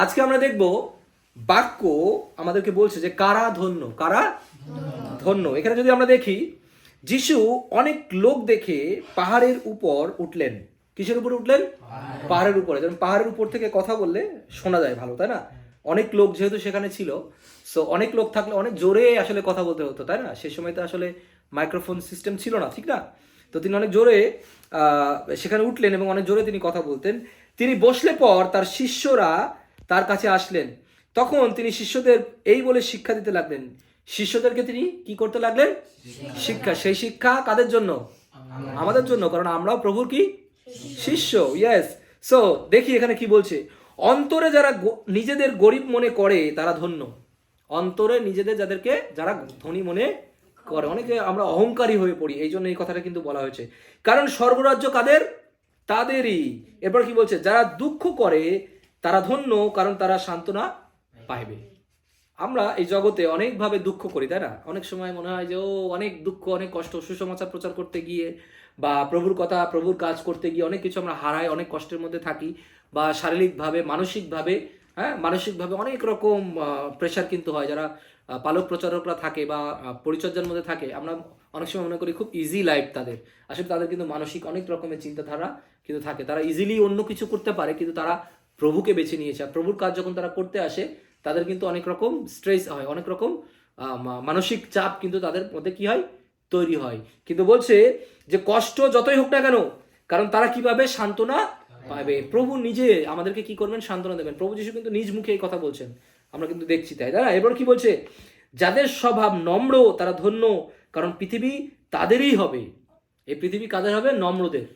আজকে আমরা দেখব বাক্য আমাদেরকে বলছে যে কারা ধন্য, কারা ধন্য। এখানে যদি আমরা দেখি, যিশু অনেক লোক দেখে পাহাড়ের উপর উঠলেন। কিসের উপর উঠলেন? পাহাড়ের উপরে। যেমন পাহাড়ের উপর থেকে কথা বললে শোনা যায় ভালো, তাই না? অনেক লোক যেহেতু সেখানে ছিল, সো অনেক লোক থাকলে অনেক জোরে আসলে কথা বলতে হতো, তাই না? সেই সময় তো আসলে মাইক্রোফোন সিস্টেম ছিল না, ঠিক না? তো তিনি অনেক জোরে সেখানে উঠলেন এবং অনেক জোরে তিনি কথা বলতেন। তিনি বসলে পর তার শিষ্যরা তার কাছে আসলেন। তখন তিনি শিষ্যদের এই বলে শিক্ষা দিতে লাগলেন। শিষ্যদেরকে তিনি কি করতে লাগলেন? শিক্ষা। সেই শিক্ষা কাদের জন্য? আমাদের জন্য, কারণ আমরাও প্রভুর কি শিষ্য। ইয়েস। সো দেখি এখানে কি বলছে। অন্তরে যারা নিজেদের গরিব মনে করে তারা ধন্য। অন্তরে নিজেদের যারা ধনী মনে করে। অনেকে আমরা অহংকারী হয়ে পড়ি, এই জন্য এই কথাটা কিন্তু বলা হয়েছে। কারণ স্বর্গরাজ্য কাদের? তাদেরই। এরপর কি বলছে? যারা দুঃখ করে তারা ধন্য, কারণ তারা সান্ত্বনা পাইবে। আমরা এই জগতে অনেকভাবে দুঃখ করি, তাই না? অনেক সময় মনে হয় যে অনেক দুঃখ, অনেক কষ্ট, সুসমাচার প্রচার করতে গিয়ে বা প্রভুর কথা, প্রভুর কাজ করতে গিয়ে অনেক কিছু আমরা হারাই, অনেক কষ্টের মধ্যে থাকি, বা শারীরিকভাবে, মানসিকভাবে, মানসিকভাবে অনেক রকম প্রেশার কিন্তু হয়। যারা পালক প্রচারকরা থাকে বা পরিচর্যার মধ্যে থাকে, আমরা অনেক সময় মনে করি খুব ইজি লাইফ তাদের। আসলে তাদের কিন্তু মানসিক অনেক রকমের চিন্তাধারা কিন্তু থাকে। তারা ইজিলি অন্য কিছু করতে পারে, কিন্তু তারা প্রভুকে বেছে নিয়েছে। আর প্রভুর কাজ যখন তারা করতে আসে, তাদের কিন্তু অনেক রকম স্ট্রেস হয়, অনেক রকম মানসিক চাপ কিন্তু তাদের মধ্যে কি হয়? তৈরি হয়। কিন্তু বলছে যে কষ্ট যতই হোক না কেন, কারণ তারা কি পাবে? সান্ত্বনা পাবে। প্রভু নিজে আমাদেরকে কি করবেন? সান্ত্বনা দেবেন। প্রভু যিশু কিন্তু নিজ মুখে এই কথা বলছেন, আমরা কিন্তু দেখছি, তাই না? এবার কি বলছে? যাদের স্বভাব নম্র তারা ধন্য, কারণ পৃথিবী তাদেরই হবে। এই পৃথিবী কাদের হবে? নম্রদের।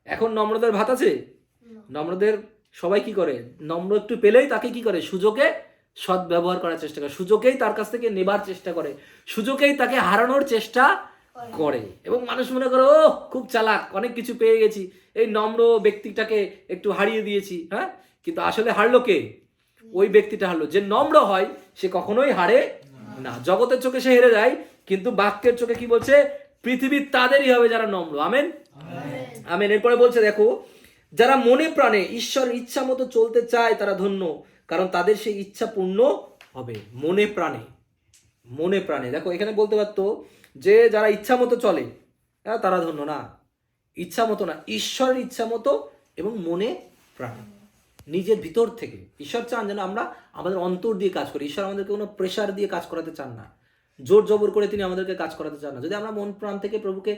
এখন নম্রদের ভাত আছে? নম্রদের সবাই কি করে? নম্র একটু পেলেই তাকে কি করে? সুযোগে সৎ ব্যবহার করার চেষ্টা করে, সুযোগেই তার কাছ থেকে নেবার চেষ্টা করে, সুযোগেই তাকে হারানোর চেষ্টা করে। এবং মানুষ মনে করে ও খুব চালাক, অনেক কিছু পেয়ে গেছি, এই নম্র ব্যক্তিটাকে একটু হারিয়ে দিয়েছি। হ্যাঁ, কিন্তু আসলে হারলো কে? ওই ব্যক্তিটা হারলো। যে নম্র হয় সে কখনোই হারে না। জগতের চোখে সে হেরে যায়, কিন্তু বাক্যের চোখে কি বলছে? পৃথিবী তাদেরই হবে যারা নম্র। Amen, amen. এরপরে বলছে দেখো, যারা মনে প্রাণে ঈশ্বরের ইচ্ছা মতো চলতে চায় তারা ধন্য, কারণ তাদের সেই ইচ্ছা পূর্ণ হবে। মনে প্রাণে, মনে প্রাণে। দেখো এখানে বলতে পারতো যে যারা ইচ্ছা মতো চলে তারা ধন্য না। ইচ্ছা মতো না, ঈশ্বরের ইচ্ছা মতো এবং মনে প্রাণে, নিজের ভিতর থেকে। ঈশ্বর চান যেন আমরা আমাদের অন্তর দিয়ে কাজ করি। ঈশ্বর আমাদেরকে কোনো প্রেশার দিয়ে কাজ করাতে চান না, জোর জবর করে তিনি আমাদেরকে কাজ করাতে চান না। যদি আমরা মন প্রাণ থেকে প্রভুকে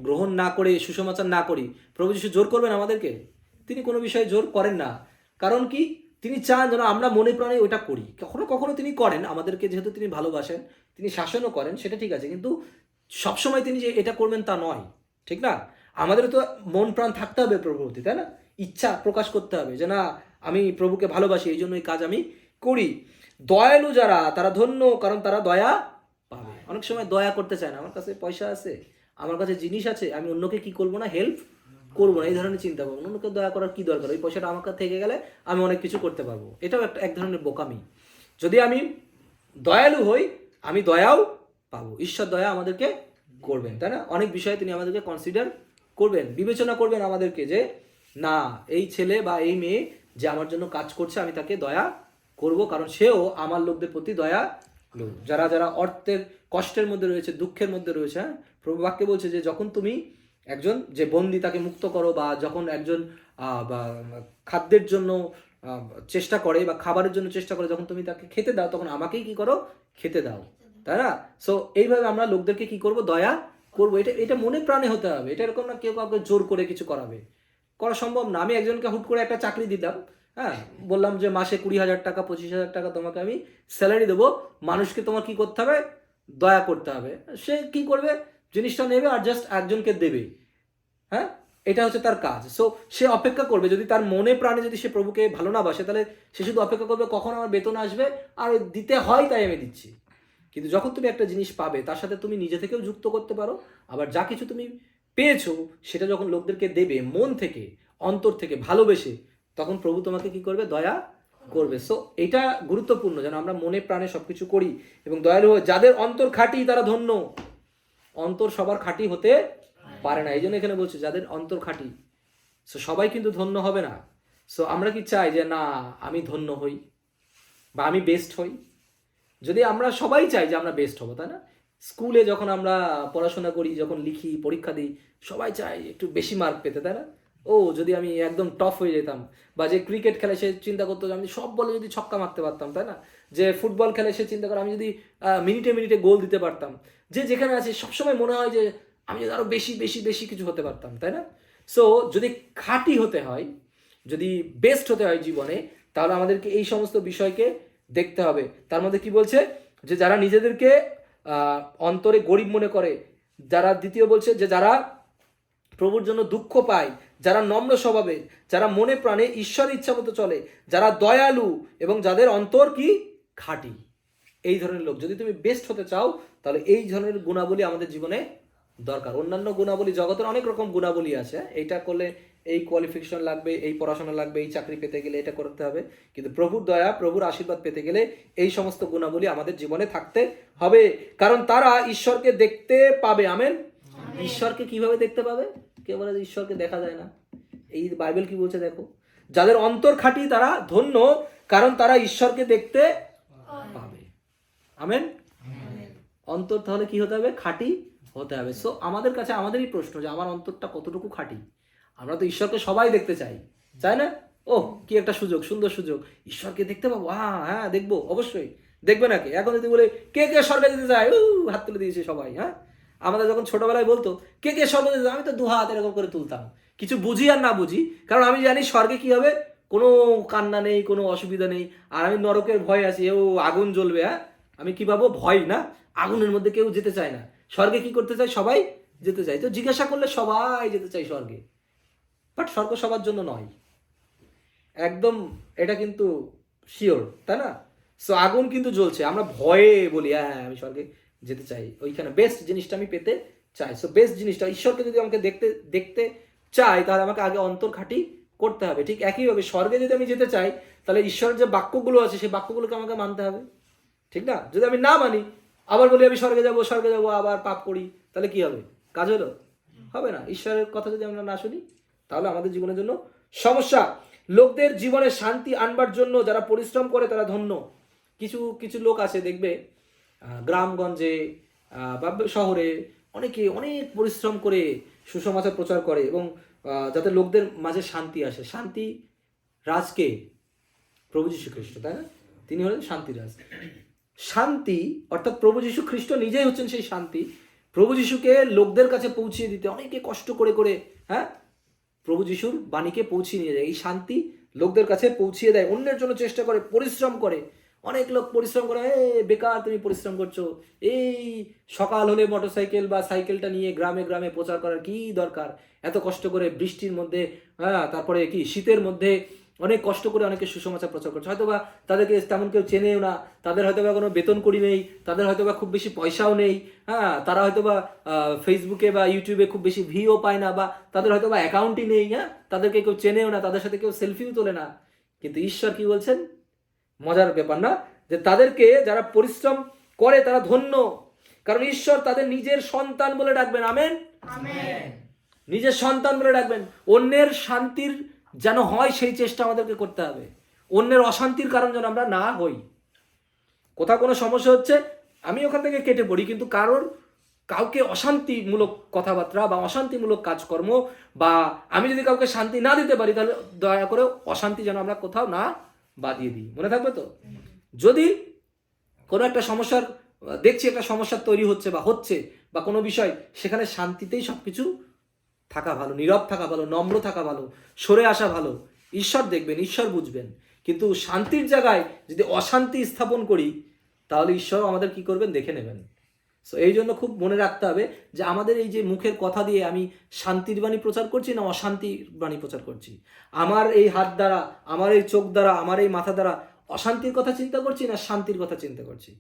গ্রহণ না করে, সুসমাচার না করি, প্রভু যিশু জোর করবেন আমাদেরকে? তিনি কোনো বিষয়ে জোর করেন না। কারণ কি? তিনি চান যেন আমরা মনে প্রাণে ওইটা করি। কখনো কখনো তিনি করেন আমাদেরকে, যেহেতু তিনি ভালোবাসেন, তিনি শাসনও করেন, সেটা ঠিক আছে, কিন্তু সবসময় তিনি যে এটা করবেন তা নয়, ঠিক না? আমাদের তো মন প্রাণ থাকতে হবে প্রভুর প্রতি, তাই না? ইচ্ছা প্রকাশ করতে হবে যে না, আমি প্রভুকে ভালোবাসি, এই জন্য এই কাজ আমি করি। দয়ালু যারা তারা ধন্য, কারণ তারা দয়া পাবে। অনেক সময় দয়া করতে চায় না। আমার কাছে পয়সা আছে, আমার কাছে জিনিস আছে, আমি অন্যকে কি করবো না? হেল্প করবো না, এই ধরনের চিন্তা করবো। অন্যকে দয়া করার কি দরকার? ওই পয়সাটা আমার কাছে থেকে গেলে আমি অনেক কিছু করতে পারবো। এটাও এক ধরনের বোকামি। যদি আমি দয়ালু হই, আমি দয়াও পাবো। ঈশ্বর দয়া আমাদেরকে করবেন, তাই না? অনেক বিষয়ে তিনি আমাদেরকে কনসিডার করবেন, বিবেচনা করবেন আমাদেরকে, যে না, এই ছেলে বা এই মেয়ে যে আমার জন্য কাজ করছে, আমি তাকে দয়া করব, কারণ সেও আমার লোকদের প্রতি দয়া লোক। যারা যারা অর্থের কষ্টের মধ্যে রয়েছে, দুঃখের মধ্যে রয়েছে, প্রভু বাক্যে বলছে যে যখন তুমি একজন যে বন্দি তাকে মুক্ত করো, বা যখন একজন বা খাদ্যের জন্য চেষ্টা করে বা খাবারের জন্য চেষ্টা করে, যখন তুমি তাকে খেতে দাও, তখন আমাকেই কি করো? খেতে দাও, তাই না? সো এইভাবে আমরা লোকদেরকে কি করব? দয়া করবো। এটা এটা মনে প্রাণে হতে হবে। এটা এরকম না কেউ কাউকে জোর করে কিছু করাবে, করা সম্ভব না। আমি একজনকে হুট করে একটা চাকরি দিতাম, হ্যাঁ, বললাম যে মাসে 20,000 টাকা 25,000 টাকা তোমাকে আমি স্যালারি দেবো, মানুষকে তোমার কি করতে হবে? দয়া করতে হবে। সে কি করবে? জিনিসটা নেবে আর জাস্ট একজনকে দেবে। হ্যাঁ, এটা হচ্ছে তার কাজ। সো সে অপেক্ষা করবে, যদি তার মনে প্রাণে যদি সে প্রভুকে ভালো না বাসে, তাহলে সে শুধু অপেক্ষা করবে কখন আমার বেতন আসবে, আর দিতে হয় তাই আমি দিচ্ছি। কিন্তু যখন তুমি একটা জিনিস পাবে, তার সাথে তুমি নিজে থেকেও যুক্ত করতে পারো। আবার যা কিছু তুমি পেয়েছো সেটা যখন লোকদেরকে দেবে মন থেকে, অন্তর থেকে ভালোবেসে, তখন প্রভু তোমাকে কি করবে? দয়া করবে। সো এটা গুরুত্বপূর্ণ যেন আমরা মনে প্রাণে সবকিছু করি এবং দয়ালু হয়ে। যাদের অন্তর খাঁটি তারা ধন্য। অন্তর সবার খাঁটি হতে পারে না, এই জন্য এখানে বলছে যাদের অন্তর খাঁটি। সো সবাই কিন্তু ধন্য হবে না। সো আমরা কি চাই যে না আমি ধন্য হই বা আমি বেস্ট হই? যদি আমরা সবাই চাই যে আমরা বেস্ট হবো, তাই না? স্কুলে যখন আমরা পড়াশোনা করি, যখন লিখি, পরীক্ষা দিই, সবাই চাই একটু বেশি মার্ক পেতে, তাই না? ও যদি আমি একদম টপ হয়ে যেতাম, বা যে ক্রিকেট খেলে সে চিন্তা করতো যে আমি সব বলে যদি ছক্কা মারতে পারতাম, তাই না? যে ফুটবল খেলে সে চিন্তা করে আমি যদি মিনিটে মিনিটে গোল দিতে পারতাম। যে যেখানে আছে সবসময় মনে হয় যে আমি যদি আরো বেশি বেশি বেশি কিছু হতে পারতাম, তাই না? সো যদি খাঁটি হতে হয়, যদি বেস্ট হতে হয় জীবনে, তাহলে আমাদেরকে এই সমস্ত বিষয়কে দেখতে হবে। তার মধ্যে কি বলছে? যে যারা নিজেদেরকে অন্তরে গরিব মনে করে, যারা, দ্বিতীয় বলছে যে যারা প্রভুর জন্য দুঃখ পায়, যারা নম্র স্বভাবের, যারা মনে প্রাণে ঈশ্বরের ইচ্ছা মতো চলে, যারা দয়ালু এবং যাদের অন্তর কি খাঁটি, এই ধরনের লোক। যদি তুমি বেস্ট হতে চাও তাহলে এই ধরনের গুণাবলী আমাদের জীবনে দরকার। অন্যান্য গুণাবলী, জগতের অনেক রকম গুণাবলী আছে, এইটা করলে এই কোয়ালিফিকেশন লাগবে, এই পড়াশোনা লাগবে, এই চাকরি পেতে গেলে এটা করতে হবে, কিন্তু প্রভুর দয়া, প্রভুর আশীর্বাদ পেতে গেলে এই সমস্ত গুণাবলী আমাদের জীবনে থাকতে হবে, কারণ তারা ঈশ্বরকে দেখতে পাবে। আমেন। ঈশ্বরকে কিভাবে দেখতে পাবে? কে বলে যে ঈশ্বরকে দেখা যায় না? এই বাইবেল কি বলছে দেখো, যাদের অন্তর খাঁটি তারা ধন্য, কারণ তারা ঈশ্বরকে দেখতে পাবে। আমেন। অন্তর তাহলে কি হতে হবে? খাঁটি হতে হবে। সো আমাদের কাছে আমাদেরই প্রশ্ন যে আমার অন্তরটা কতটুকু খাঁটি? আমরা তো ঈশ্বরকে সবাই দেখতে চাই, চাই না? ও কি একটা সুযোগ, সুন্দর সুযোগ, ঈশ্বরকে দেখতে পাবো। হ্যাঁ দেখবো, অবশ্যই দেখবে নাকি? এখন যদি বলে কে কে স্বর্গে যেতে চায়, হাত তুলে দিয়েছে সবাই। হ্যাঁ, আমাদের যখন ছোটবেলায় বলতো কে কে স্বর্গে যেতে চায়, আমি তো দু হাত এরকম করে তুলতাম, কিছু বুঝি আর না বুঝি, কারণ আমি জানি স্বর্গে কি হবে, কোনো কান্না নেই, কোনো অসুবিধা নেই। আর আমি নরকের ভয় আছি, আগুন জ্বলবে। হ্যাঁ, আমি কি পাবো? ভয় না, আগুনের মধ্যে কেউ যেতে চায় না। স্বর্গে কি করতে চায়? সবাই যেতে চায়। তো জিজ্ঞাসা করলে সবাই যেতে চায় স্বর্গে, বাট স্বর্গ সবার জন্য নয়, একদম, এটা কিন্তু শিওর, তাই না? সো আগুন কিন্তু জ্বলছে, আমরা ভয়ে বলি হ্যাঁ আমি স্বর্গে যেতে চাই, ওইখানে বেস্ট জিনিসটা আমি পেতে চাই। সো বেস্ট জিনিসটা, ঈশ্বরকে যদি আমাকে দেখতে দেখতে চাই, তাহলে আমাকে আগে অন্তর খাঁটি করতে হবে। ঠিক একইভাবে স্বর্গে যদি আমি যেতে চাই, তাহলে ঈশ্বরের যে বাক্যগুলো আছে সেই বাক্যগুলোকে আমাকে মানতে হবে, ঠিক না? যদি আমি না মানি, আবার বলি আমি স্বর্গে যাবো স্বর্গে যাবো, আবার পাপ করি, তাহলে কি হবে? কাজ হলো? হবে না। ঈশ্বরের কথা যদি আমরা না শুনি, তাহলে আমাদের জীবনের জন্য সমস্যা। লোকদের জীবনে শান্তি আনবার জন্য যারা পরিশ্রম করে তারা ধন্য। কিছু কিছু লোক আছে দেখবে, গ্রামগঞ্জে বা শহরে অনেকে অনেক পরিশ্রম করে সুসমাচার প্রচার করে, এবং যাতে লোকদের মাঝে শান্তি আসে। শান্তি রাজকে প্রভু যীশু খ্রিস্ট, তাই না? তিনি হলেন শান্তিরাজ। শান্তি অর্থাৎ প্রভু যীশু খ্রিস্ট নিজেই হচ্ছেন সেই শান্তি। প্রভু যীশুকে লোকদের কাছে পৌঁছিয়ে দিতে অনেকে কষ্ট করে করে, হ্যাঁ, প্রভু যীশুর বাণীকে পৌঁছিয়ে নিয়ে যায়। এই শান্তি লোকদের কাছে পৌঁছিয়ে দেয়, অন্যের জন্য চেষ্টা করে, পরিশ্রম করে। অনেক লোক পরিশ্রম করে, বেকার তুমি পরিশ্রম করছো, এই সকাল হলে মোটরসাইকেল বা সাইকেলটা নিয়ে গ্রামে গ্রামে প্রচার করার কি দরকার? এত কষ্ট করে বৃষ্টির মধ্যে, হ্যাঁ, তারপরে কি শীতের মধ্যে অনেক কষ্ট করে অনেকে সুসমাচার প্রচার করছে। হয়তোবা তাদেরকে তেমন কেউ চেনেও না, তাদের হয়তোবা কোনো বেতন করি নেই, তাদের হয়তোবা খুব বেশি পয়সাও নেই, হ্যাঁ, তারা হয়তোবা ফেসবুকে বা ইউটিউবে খুব বেশি ভিউও পায় না, বা তাদের হয়তোবা অ্যাকাউন্টই নেই, হ্যাঁ, তাদেরকে কেউ চেনেও না, তাদের সাথে কেউ সেলফিও তোলে না। কিন্তু ঈশ্বর কি বলছেন? মজার ব্যাপার না, যে তাদেরকে যারা পরিশ্রম করে তারা ধন্য, কারণ ঈশ্বর তাদের নিজের সন্তান বলে ডাকবেন। আমেন। নিজের সন্তান বলে ডাকবেন। অন্যের শান্তির যেন হয় সেই চেষ্টা আমাদেরকে করতে হবে, অন্যের অশান্তির কারণ যেন আমরা না হই। কোথাও কোনো সমস্যা হচ্ছে, আমি ওখান থেকে কেটে পড়ি, কিন্তু কাউকে অশান্তিমূলক কথাবার্তা বা অশান্তিমূলক কাজকর্ম, বা আমি যদি কাউকে শান্তি না দিতে পারি, তাহলে দয়া করে অশান্তি যেন আমরা কোথাও না বাদিয়ে দিই। মনে থাকবে তো? যদি কোনো একটা সমস্যার দেখছি, একটা সমস্যা তৈরি হচ্ছে বা কোনো বিষয়, সেখানে শান্তিতেই সব কিছু থাকা ভালো, নীরব থাকা ভালো, নম্র থাকা ভালো, সরে আসা ভালো। ঈশ্বর দেখবেন, ঈশ্বর বুঝবেন। কিন্তু শান্তির জায়গায় যদি অশান্তি স্থাপন করি, তাহলে ঈশ্বর আমাদের কি করবেন? দেখে নেবেন। সো এই জন্য খুব মনে রাখতে হবে যে আমাদের এই যে মুখের কথা দিয়ে আমি শান্তির বাণী প্রচার করছি না অশান্তির বাণী প্রচার করছি। আমার এই হাত দ্বারা, আমার এই চোখ দ্বারা, আমার এই মাথা দ্বারা অশান্তির কথা চিন্তা করছি না শান্তির কথা চিন্তা করছি।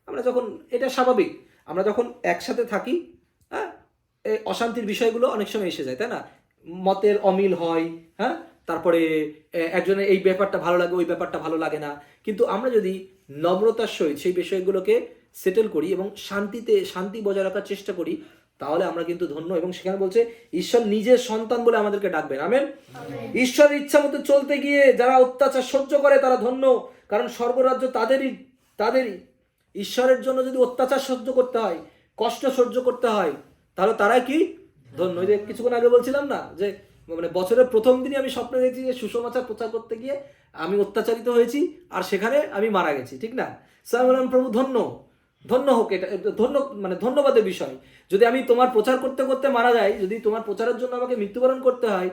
আমরা যখন, এটা স্বাভাবিক, আমরা যখন একসাথে থাকি, হ্যাঁ, এই অশান্তির বিষয়গুলো অনেক সময় এসে যায়, তাই না? মতের অমিল হয়, হ্যাঁ, তারপরে একজনের এই ব্যাপারটা ভালো লাগে, ওই ব্যাপারটা ভালো লাগে না। কিন্তু আমরা যদি নম্রতার সহিত সেই বিষয়গুলোকে সেটেল করি এবং শান্তি বজায় রাখার চেষ্টা করি, তাহলে আমরা কিন্তু ধন্য। এবং সেখানে বলছে ঈশ্বর নিজের সন্তান বলে আমাদেরকে ডাকবেন। আমেন। ঈশ্বরের ইচ্ছা মতো চলতে গিয়ে যারা অত্যাচার সহ্য করে তারা ধন্য, কারণ স্বর্গরাজ্য তাদেরই। ঈশ্বরের জন্য যদি অত্যাচার সহ্য করতে হয়, কষ্ট সহ্য করতে হয়, তাহলে তারাই কি ধন্য। যে কিছুক্ষণ আগে বলছিলাম না যে মানে বছরের প্রথম দিনই আমি স্বপ্নে দেখছি যে সুসমাচার প্রচার করতে গিয়ে আমি অত্যাচারিত হয়েছি আর সেখানে আমি মারা গেছি, ঠিক না? আমি বললাম প্রভু ধন্য হোক, এটা ধন্য মানে ধন্যবাদের বিষয়। যদি আমি তোমার প্রচার করতে করতে মারা যাই, যদি তোমার প্রচারের জন্য আমাকে মৃত্যুবরণ করতে হয়,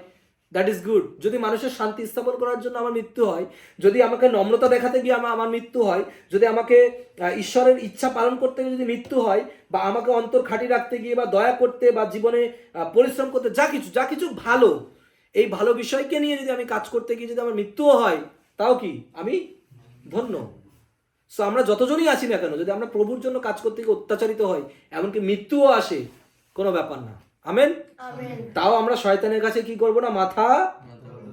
দ্যাট ইজ গুড। যদি মানুষের শান্তি স্থাপন করার জন্য আমার মৃত্যু হয়, যদি আমাকে নম্রতা দেখাতে গিয়ে আমার মৃত্যু হয়, যদি আমাকে ঈশ্বরের ইচ্ছা পালন করতে গিয়ে যদি মৃত্যু হয়, বা আমাকে অন্তর খাঁটি রাখতে গিয়ে বা দয়া করতে বা জীবনে পরিশ্রম করতে যা কিছু ভালো, এই ভালো বিষয়কে নিয়ে যদি আমি কাজ করতে গিয়ে যদি আমার মৃত্যুও হয়, তাও কি আমি ধন্য। সো আমরা যতজনই আছি না কেন, যদি আমরা প্রভুর জন্য কাজ করতে গিয়ে অত্যাচারিত হয়, এমনকি মৃত্যুও আসে, কোনো ব্যাপার না। আমেন। তাও আমরা শয়তানের কাছে কি করব না? মাথা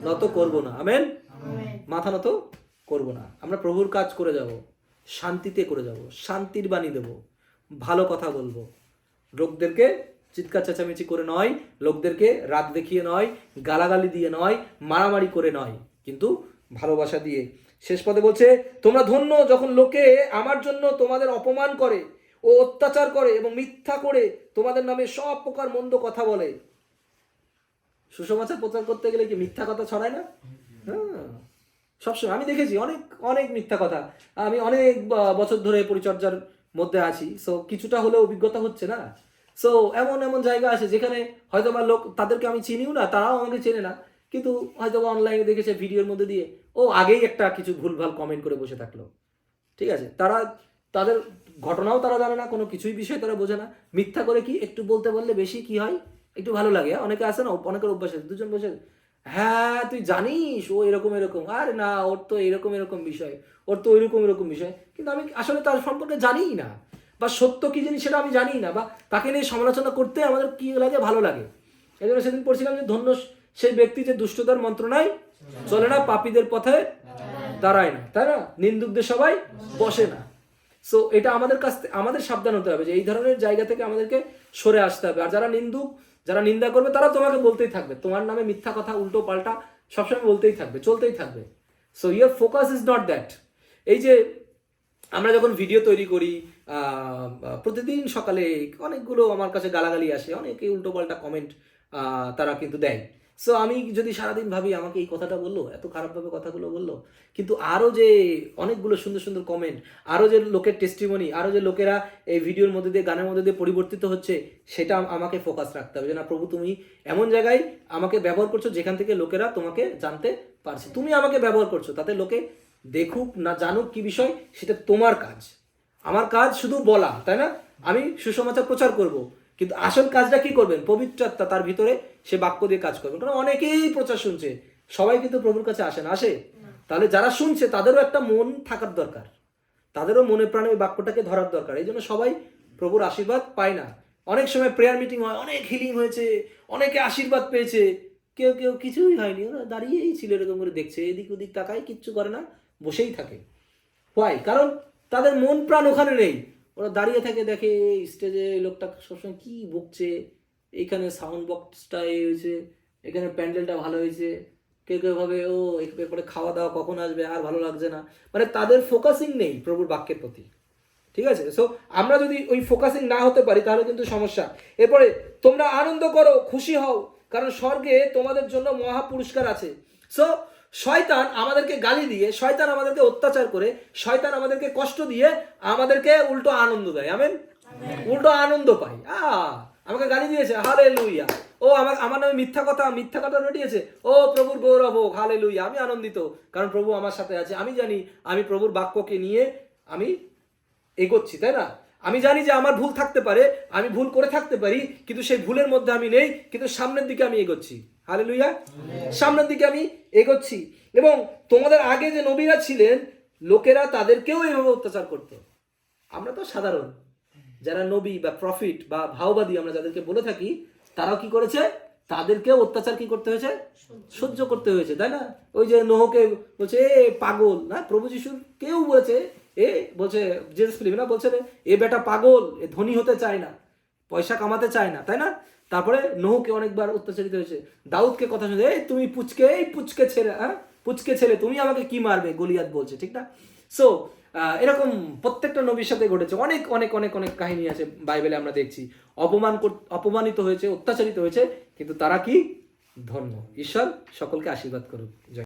নত করব না। আমেন। মাথা নত করব না। আমরা প্রভুর কাজ করে যাব, শান্তিতে করে যাব, শান্তির বাণী দেব, ভালো কথা বলবো, লোকদেরকে চিৎকার চেঁচামেচি করে নয়, লোকদেরকে রাগ দেখিয়ে নয়, গালাগালি দিয়ে নয়, মারামারি করে নয়, কিন্তু ভালোবাসা দিয়ে। শেষ পদে বলছে তোমরা ধন্য যখন লোকে আমার জন্য তোমাদের অপমান করে ও অত্যাচার করে এবং মিথ্যা করে তোমাদের নামে সব প্রকার মন্দ কথা বলে। সুসমাচার প্রচার করতে গেলে কি মিথ্যা কথা ছড়ায় না? হ্যাঁ, সবসময় আমি দেখেছি অনেক মিথ্যা কথা। আমি অনেক বছর ধরে পরিচর্যার মধ্যে আছি, সো কিছুটা হলেও অভিজ্ঞতা হচ্ছে না। সো এমন জায়গা আছে যেখানে হয়তো বা লোক, তাদেরকে আমি চিনিও না, তারাও আমাকে চেনে না, কিন্তু হয়তো বা অনলাইনে দেখেছে ভিডিওর মধ্যে দিয়ে, ও আগেই একটা কিছু ভুলভাল কমেন্ট করে বসে থাকলো, ঠিক আছে? তাদের ঘটনাও তারা জানে না, কোনো কিছুই বিষয় তারা বোঝে না। মিথ্যা করে কি একটু বলতে বললে বেশি কি হয়, একটু ভালো লাগে। অনেকে আসে না, অনেকের অভ্যাস আছে, দুজন বসে, হ্যাঁ তুই জানিস ও এরকম, আরে না ওর তো এরকম বিষয়, ওর তো ওইরকম বিষয়, কিন্তু আমি আসলে তার সম্পর্কে জানিই না, বা সত্য কি জিনিস সেটা আমি জানি না, বা তাকে নিয়ে সমালোচনা করতে আমাদের কি লাগে, ভালো লাগে। এই জন্য সেদিন পড়ছিলাম যে ধন্য সেই ব্যক্তি যে দুষ্টতার মন্ত্রণায় চলে না, পাপীদের পথে দাঁড়ায় না, তাই না? নিন্দুকদের সবাই বসে না। সো এটা আমাদের সাবধান হতে হবে যে এই ধরনের জায়গা থেকে আমাদেরকে সরে আসতে হবে। আর যারা নিন্দা করবে তারা তোমাকে বলতেই থাকবে, তোমার নামে মিথ্যা কথা উল্টো পাল্টা সবসময় বলতেই থাকবে, চলতেই থাকবে। So your focus is not that. এই যে আমরা যখন ভিডিও তৈরি করি, প্রতিদিন সকালে অনেকগুলো আমার কাছে গালাগালি আসে, অনেকে উল্টো পাল্টা কমেন্ট তারা কিন্তু দেয়। সো আমি যদি সারাদিন ভাবি আমাকে এই কথাটা বললো, এত খারাপভাবে কথাগুলো বললো, কিন্তু আরও যে অনেকগুলো সুন্দর কমেন্ট, আরও যে লোকের টেস্টিমনি, আরও যে লোকেরা এই ভিডিওর মধ্যে দিয়ে, গানের মধ্যে দিয়ে পরিবর্তিত হচ্ছে, সেটা আমাকে ফোকাস রাখতে হবে যে না প্রভু, তুমি এমন জায়গায় আমাকে ব্যবহার করছো যেখান থেকে লোকেরা তোমাকে জানতে পারছে। তুমি আমাকে ব্যবহার করছো, তাতে লোকে দেখুক না জানুক কি বিষয়, সেটা তোমার কাজ। আমার কাজ শুধু বলা, তাই না? আমি সুসমাচার প্রচার করব, কিন্তু আসল কাজটা কি করবেন? পবিত্র আত্মা তার ভিতরে সে বাক্য দিয়ে কাজ করবেন। কারণ অনেকেই প্রচার শুনছে, সবাই কিন্তু প্রভুর কাছে আসে। তাহলে যারা শুনছে তাদেরও একটা মন থাকার দরকার, তাদেরও মনে প্রাণে ওই বাক্যটাকে ধরার দরকার। এই জন্য সবাই প্রভুর আশীর্বাদ পায় না। অনেক সময় প্রেয়ার মিটিং হয়, অনেক হিলিং হয়েছে, অনেকে আশীর্বাদ পেয়েছে, কেউ কিছুই হয়নি, ওরা দাঁড়িয়েই ছিল এরকম করে দেখছে, এদিক ওদিক তাকায়, কিচ্ছু করে না, বসেই থাকে। হয় কারণ তাদের মন প্রাণ ওখানে নেই। ওরা দাঁড়িয়ে থাকে, দেখে স্টেজে লোকটা সবসময় কি বকছে, এইখানে সাউন্ড বক্সটা এই হয়েছে, এখানে প্যান্ডেলটা ভালো হয়েছে, কেউ ভাবে ও এরপরে খাওয়া দাওয়া কখন আসবে, আর ভালো লাগছে না, মানে তাদের ফোকাসিং নেই প্রভুর বাক্যের প্রতি, ঠিক আছে? সো আমরা যদি ওই ফোকাসিং না হতে পারি তাহলে কিন্তু সমস্যা। এরপরে তোমরা আনন্দ করো, খুশি হও, কারণ স্বর্গে তোমাদের জন্য মহা পুরস্কার আছে। সো শয়তান আমাদেরকে গালি দিয়ে, শয়তান আমাদেরকে অত্যাচার করে, শয়তান আমাদেরকে কষ্ট দিয়ে আমাদেরকে উল্টো আনন্দ দেয়। আমেন। উল্টো আনন্দ পাই। আমাকে গালি দিয়েছে, হালেলুয়া। ও আমার নামে মিথ্যা কথা রটিয়েছে, ও প্রভুর গৌরব হোক, হালেলুয়া। আমি আনন্দিত, কারণ প্রভু আমার সাথে আছে। আমি জানি আমি প্রভুর বাক্যকে নিয়ে আমি এগোচ্ছি, তাই না? আমি জানি যে আমার ভুল থাকতে পারে, আমি ভুল করে থাকতে পারি, কিন্তু সেই ভুলের মধ্যে আমি নেই, কিন্তু সামনের দিকে আমি এগোচ্ছি। হালেলুয়া। সামনের দিকে আমি এগোচ্ছি। এবং তোমাদের আগে যে নবীরা ছিলেন, লোকেরা তাদেরকেও এইভাবে অত্যাচার করতো। আমরা তো সাধারণ যারা নবী বা প্রফিট বা ভাওবাদী আমরা যাদেরকে বলে থাকি, তারাও কি করেছে? তাদেরকেও অত্যাচার কি করতে হয়েছে? সহ্য করতে হয়েছে, তাই না? ওই যে নোহকে বলছে এ পাগল, না প্রভু যিশুর কেউ বলেছে, বলছে জেসুস ফিলিপ না বলছে এ বেটা পাগল, এ ধনী হতে চায় না, পয়সা কামাতে চায় না, তাই না? তারপরে নহুকে অনেকবার অত্যাচারিত হয়েছে, দাউদকে কথা শুনে, এই তুমি পুচকে ছেলে, হ্যাঁ পুচকে ছেলে, তুমি আমাকে কি মারবে, গলিয়াত বলছে, ঠিক না? সো এরকম প্রত্যেকটা নবীর সাথে ঘটেছে। অনেক অনেক অনেক অনেক কাহিনী আছে বাইবেলে, আমরা দেখছি অপমানিত হয়েছে, অত্যাচারিত হয়েছে, কিন্তু তারা কি ধন্য। ঈশ্বর সকলকে আশীর্বাদ করুক। জয়।